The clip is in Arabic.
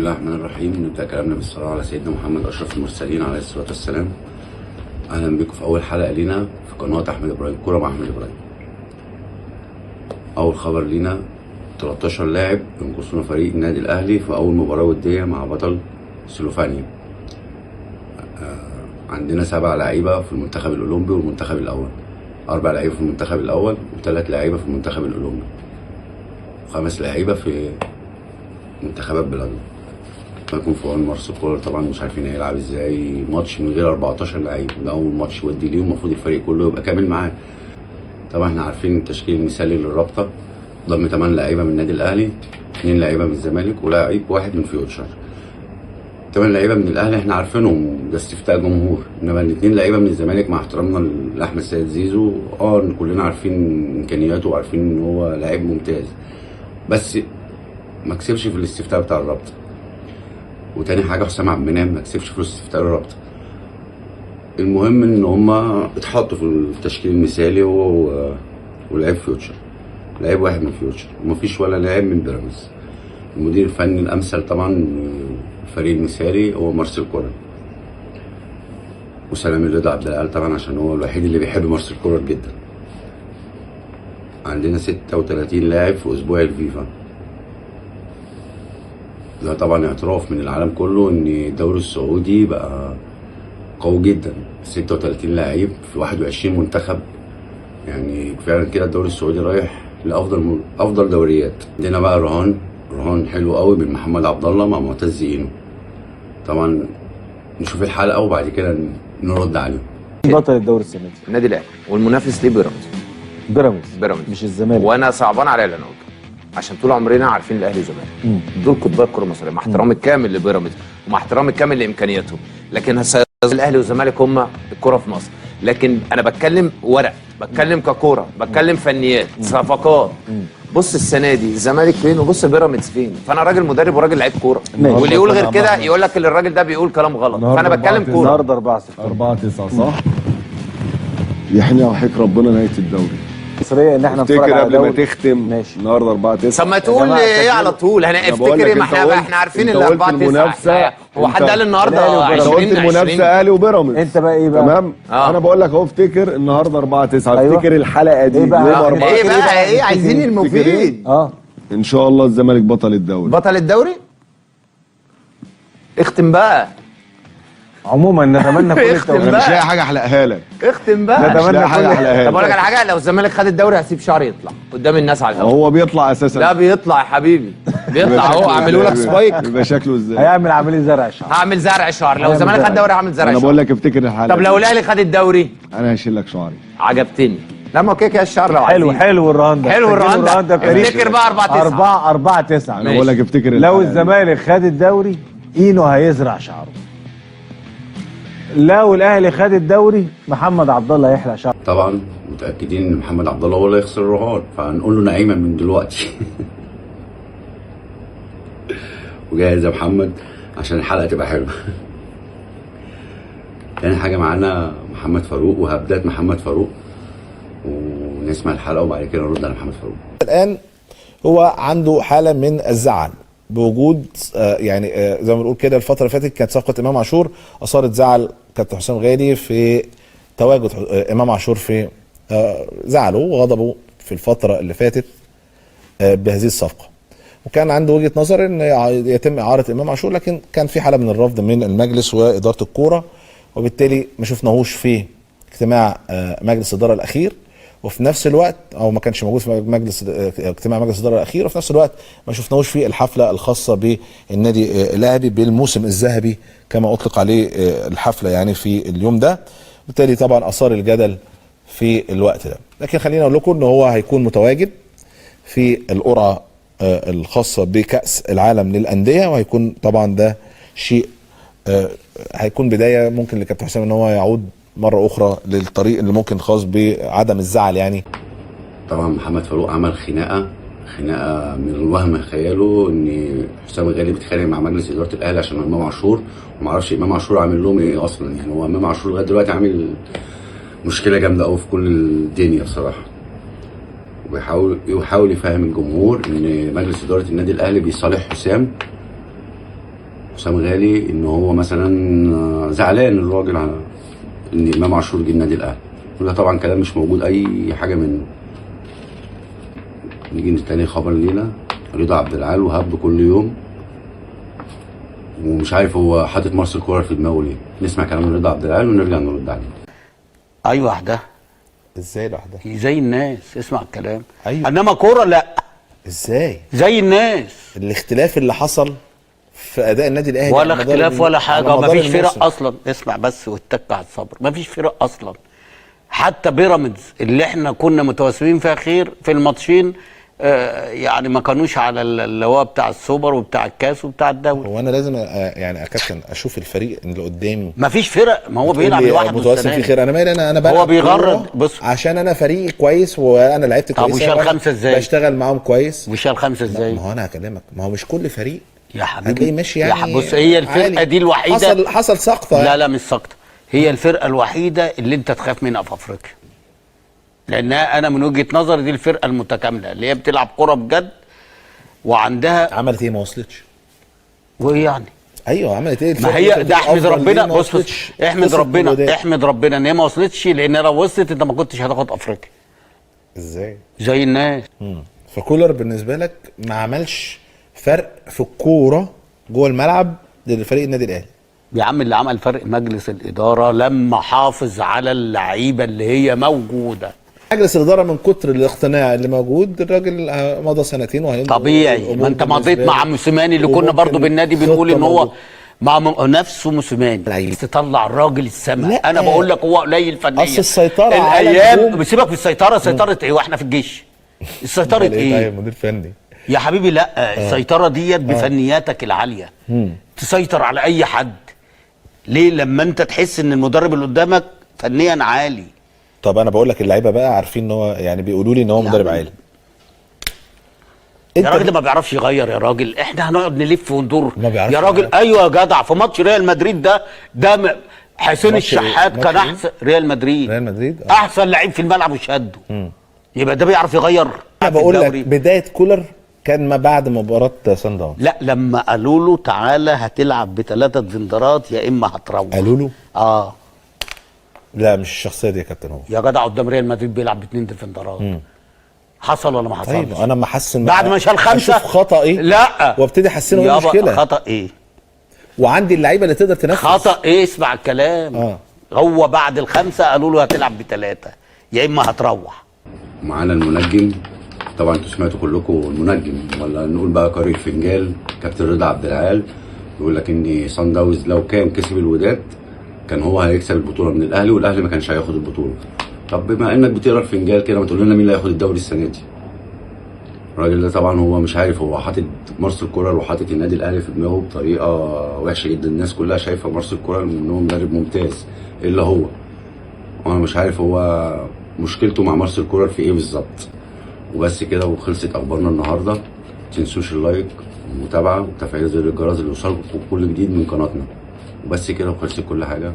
الله الرحمن الرحيم. نبدأ كلامنا بالصلاة على سيدنا محمد أشرف المرسلين عليه الصلاة والسلام. أهلا بكم في أول حلقة لينا في قناة أحمد إبراهيم، كورة مع أحمد إبراهيم. أول خبر لينا 13 لاعب ينقصون فريق النادي الأهلي في أول مباراة ودية مع بطل سلوفانيا. عندنا 7 لعيبة في المنتخب الأولمبي والمنتخب الأول، 4 لعيبة في المنتخب الأول و3 لعيبة في المنتخب الأولمبي، و5 لعيبة في منتخبات بلادنا. يكون في عون مارسيل كولر، طبعا مش عارفين هيلعب ازاي ماتش من غير 14 لعيب. ده اول ماتش ودي ليه، المفروض الفريق كله يبقى كامل معاه. طبعا احنا عارفين التشكيل المثالي للرابطه، ضم 8 لعيبه من النادي الاهلي، 2 لعيبه من الزمالك ولاعب واحد من فيوتشر. 8 لعيبه من الاهلي احنا عارفينهم، ده استفتاء جمهور، انما ال2 لعيبه من الزمالك مع احترامنا لاحمد سيد زيزو كلنا عارفين امكانياته وعارفين ان هو لعيب ممتاز، بس ما كسبش في الاستفتاء بتاع الرابطه. وتاني حاجه حسام عبد المنعم ما كسبش في الاستفتاء الرابطه. المهم ان هما اتحطوا في التشكيل المثالي، هو ولعيب فيوتشر، لعيب واحد من فيوتشر، ومفيش ولا لاعب من بيراميدز. المدير الفني الامثل طبعا الفريق المثالي هو مارسيل كولر، وسلام الرضا عبد العال طبعا عشان هو الوحيد اللي بيحب مارسيل كولر جدا. عندنا 36 لاعب في اسبوع الفيفا، ده طبعا اعتراف من العالم كله ان الدوري السعودي بقى قوي جدا. 36 لاعب في 21 منتخب، يعني فعلا كده الدوري السعودي رايح لافضل دوريات. عندنا بقى رهان حلو قوي من محمد عبد الله مع معتز اينو. طبعا نشوف الحلقه وبعد كده نرد عليهم. بطل الدوري السنه دي النادي الاهلي، والمنافس ليه بيراميدز مش الزمالك. وانا صعبان عليا اللي انا قلته، عشان طول عمرنا عارفين الاهلي والزمالك دول قطبي الكره المصريه، مع احترامي الكامل لبيراميدز ومع احترامي الكامل لامكانياتهم، لكن الاهلي والزمالك هم الكره في مصر. لكن انا بتكلم ورق، بتكلم ككوره، بتكلم فنيات، صفقات. بص السنه دي الزمالك فين وبص بيراميدز فين. فانا راجل مدرب وراجل لعيب كوره، واللي يقول غير كده يقول لك ان الراجل ده بيقول كلام غلط. فانا بتكلم كوره. النهارده 4-9 صح؟ يحني وحيك ربنا نهايه الدوري. مصريه ان احنا نتفرج تفتكر على قبل ما دوري. تختم ماشي. النهارده 4-9. طب ما تقول ايه على طول؟ هنفتكر ايه؟ ما احنا عارفين ال 4-9. هو حد قال النهارده 20 انت قلت المنافسه اهلي وبيراميدز. انت بقى ايه بقى؟ تمام؟ انا بقول لك اهو افتكر النهارده 4-9. أيوة. افتكر الحلقه دي ايه بقى؟ يوم 4. ايه بقى؟ ايه عايزين المفيد؟ ان شاء الله الزمالك بطل الدوري. بطل الدوري؟ اختم بقى. عموما نتمنى كل اختم التوفيق. انا مش بقى. لاقي حاجه احلقها لك. اختم بقى. مش لاقي حاجه احلقها طب اقول لك لك. على حاجه، لو الزمالك خد الدوري هسيب شعري يطلع قدام الناس على الهواء. هو بيطلع اساسا. لا بيطلع يا حبيبي، بيطلع اهو. اعملوا لك سبايك. يبقى شكله ازاي؟ هيعمل عمليه زرع الشعر. هعمل زرع شعر. لو الزمالك خد الدوري هعمل زرع انا شعر. بقول لك افتكر الحلقه. طب لو الاهلي خد الدوري انا هشيل لك شعري. عجبتني. لا ما كده الشعر لو عايزين. حلو الرهان ده. حلو الرهان ده. بتاريخ افتكر بقى 4-9. انا بقول لك افتكر لو الحلقة الزمالك خد الدوري اينو هيزرع شعره. لو الاهلي خد الدوري محمد عبد الله هيحلق شعره. طبعا متاكدين ان محمد عبد الله هو اللي هيخسر الرهان، فهنقول له نعيما من دلوقتي. وجاهز يا محمد عشان الحلقه تبقى حلوه. تاني حاجه معانا محمد فاروق، وهبدات محمد فاروق ونسمع الحلقه وبعد كده نرد على محمد فاروق. الآن هو عنده حالة من الزعل بوجود زي ما بنقول كده الفترة اللي فاتت كانت صفقة إمام عاشور أثارت زعل كابتن حسام غالي في تواجد إمام عاشور، في زعله وغضبه في الفترة اللي فاتت بهذه الصفقة، وكان عنده وجهة نظر ان يتم إعارة إمام عاشور، لكن كان في حالة من الرفض من المجلس وإدارة الكورة، وبالتالي ما شفناهوش في اجتماع مجلس الإدارة الأخير، وفي نفس الوقت او ما كانش موجود في اجتماع مجلس الاداره الاخير، وفي نفس الوقت ما شفناهوش في الحفله الخاصه بالنادي الاهلي بالموسم الذهبي كما اطلق عليه الحفله يعني في اليوم ده، بالتالي طبعا اثار الجدل في الوقت ده. لكن خلينا اقول لكم ان هو هيكون متواجد في القرعه الخاصه بكاس العالم للانديه، وهيكون طبعا ده شيء هيكون بدايه ممكن لكابتن حسام ان هو يعود مرة أخرى للطريق اللي ممكن خاص بعدم الزعل يعني. طبعا محمد فاروق عمل خناقة من الوهم خياله ان حسام غالي بيتخانق مع مجلس إدارة الأهلي عشان إمام عاشور، ومعرفش إمام عاشور عامل لهم إيه أصلا. يعني هو إمام عاشور لغاية دلوقتي عامل مشكلة جامدة أوي في كل الدنيا بصراحة، وبيحاول يفهم الجمهور ان مجلس إدارة النادي الأهلي بيصالح حسام حسام غالي ان هو مثلا زعلان الراجل على ان امام عاشور جه النادي الاهلي، وده طبعا كلام مش موجود اي حاجه منه. نيجي تاني خبر لينا، رضا عبد العال وهبده كل يوم، ومش عارف هو حاطط مارسيل كولر في دماغه ليه. نسمع كلام رضا عبد العال ونرجع نرد عليه. ايوه وحدها ازاي لوحدها؟ زي الناس، اسمع الكلام. أيوة. انما كوره لا، ازاي؟ زي الناس. الاختلاف اللي حصل في اداء النادي الاهلي ولا على مدار اختلاف ولا على حاجه، مدار مفيش الموسم. فرق اصلا. اسمع بس واتك على الصبر، مفيش فرق اصلا. حتى بيراميدز اللي احنا كنا متوسمين فيها خير في الماتشين يعني ما كانوش على اللي هو بتاع السوبر وبتاع الكاس وبتاع الدوري. هو انا لازم يعني كابتن اشوف الفريق اللي قدامي. مفيش فرق، ما هو بيلعب تقول لي لوحده متوسم السنة في دي. خير، انا مالي، انا بلعب هو بيغرد. كورة بص، عشان انا فريقي كويس وانا لعبت طب كويس. وشال 5 ازاي؟ بشتغل معاهم كويس. وشال 5 ازاي؟ ما هو انا هكلمك، ما هو مش كل فريق يا حبيبي هتلاقيه ماشي يعني. بص، هي الفرقه عالي. دي الوحيده. حصل سقطه. لا مش سقطه، هي الفرقه الوحيده اللي انت تخاف منها في افريقيا، لانها انا من وجهه نظري دي الفرقه المتكامله اللي هي بتلعب كوره بجد وعندها. عملت ايه؟ ما وصلتش. وايه يعني؟ ايوه عملت ايه؟ ما هي ده احمد ربنا. ما بص وصلتش. احمد خسرت ربنا بالوداد. احمد ربنا ان هي ما وصلتش، لان لو وصلت انت ما كنتش هتاخد افريقيا ازاي؟ زي الناس. فكولر بالنسبه لك ما عملش فرق في الكوره جوه الملعب لفريق النادي الاهلي. يا عم اللي عمل فرق مجلس الاداره لما حافظ على اللعيبه اللي هي موجوده. مجلس الاداره من كتر الاقتناع اللي موجود، الراجل مضى سنتين وهيمضي. طبيعي، ما انت مضيت مع موسيماني اللي كنا برضو بالنادي بنقول ان هو مع نفسه موسيماني. بس تطلع الراجل السما. انا بقول لك هو قليل فنيا. اصل السيطره على الايام سيبك من السيطره. سيطره ايه واحنا في الجيش؟ السيطره ايه؟ طيب مدير فني يا حبيبي لا. السيطره ديت بفنياتك العاليه. تسيطر على اي حد. ليه؟ لما انت تحس ان المدرب اللي قدامك فنيا عالي. طب انا بقول لك اللعيبه بقى عارفين ان هو يعني بيقولوا لي ان هو مدرب عالي. يا راجل ده ما بيعرفش يغير. يا راجل احنا هنقعد نلف وندور. ما بيعرفش يا راجل يغير. ايوه يا جدع، في ماتش ريال مدريد ده حسين ماتش إيه؟ الشحات كان ماتش إيه؟ احسن. ريال مدريد ريال احسن لعيب في الملعب وشده. يبقى ده بيعرف يغير. انا بقول لك بدايه كولر كان ما بعد مباراه سان داونز. لا لما قالوا له تعالى هتلعب ب3 دفندرات يا اما هتروح. قالوا له؟ اه. لا مش الشخصيه دي يا كابتن. هو يا جدع قدام ريال مدريد بيلعب ب2 دفندرات. حصل ولا ما حصلش؟ طيب انا لما احسن بعد ما شال 5 اشوف خطا ايه. لا وابتدي احسنه. ايه يابا المشكله؟ خطا ايه؟ وعندي اللعيبه اللي تقدر تنفذ. خطا ايه؟ اسمع الكلام. هو بعد ال5 قالوا له هتلعب ب3 يا اما هتروح. معانا المنجم، طبعا انتوا سمعتوا كلكم المنجم، ولا نقول بقى قارئ الفنجال كابتن رضا عبد العال يقول لك ان صن داونز لو كان كسب الوداد كان هو هيكسب البطوله من الاهلي، والاهلي ما كانش هياخد البطوله. طب بما انك بتقرا الفنجال كده، ما تقول لنا مين اللي هياخد الدوري السنه دي؟ الراجل ده طبعا هو مش عارف، هو حاطط مارسيل كولر وحاطط النادي الاهلي في دماغه بطريقه وحشه جدا. الناس كلها شايفه مارسيل كولر ان هو مدرب ممتاز الا هو. وانا مش عارف هو مشكلته مع مارسيل كولر في ايه بالظبط. وبس كده، وخلصت اخبارنا النهارده. متنسوش اللايك والمتابعه وتفعيل زر الجرس اللي يوصلكم كل جديد من قناتنا. وبس كده وخلصت كل حاجه.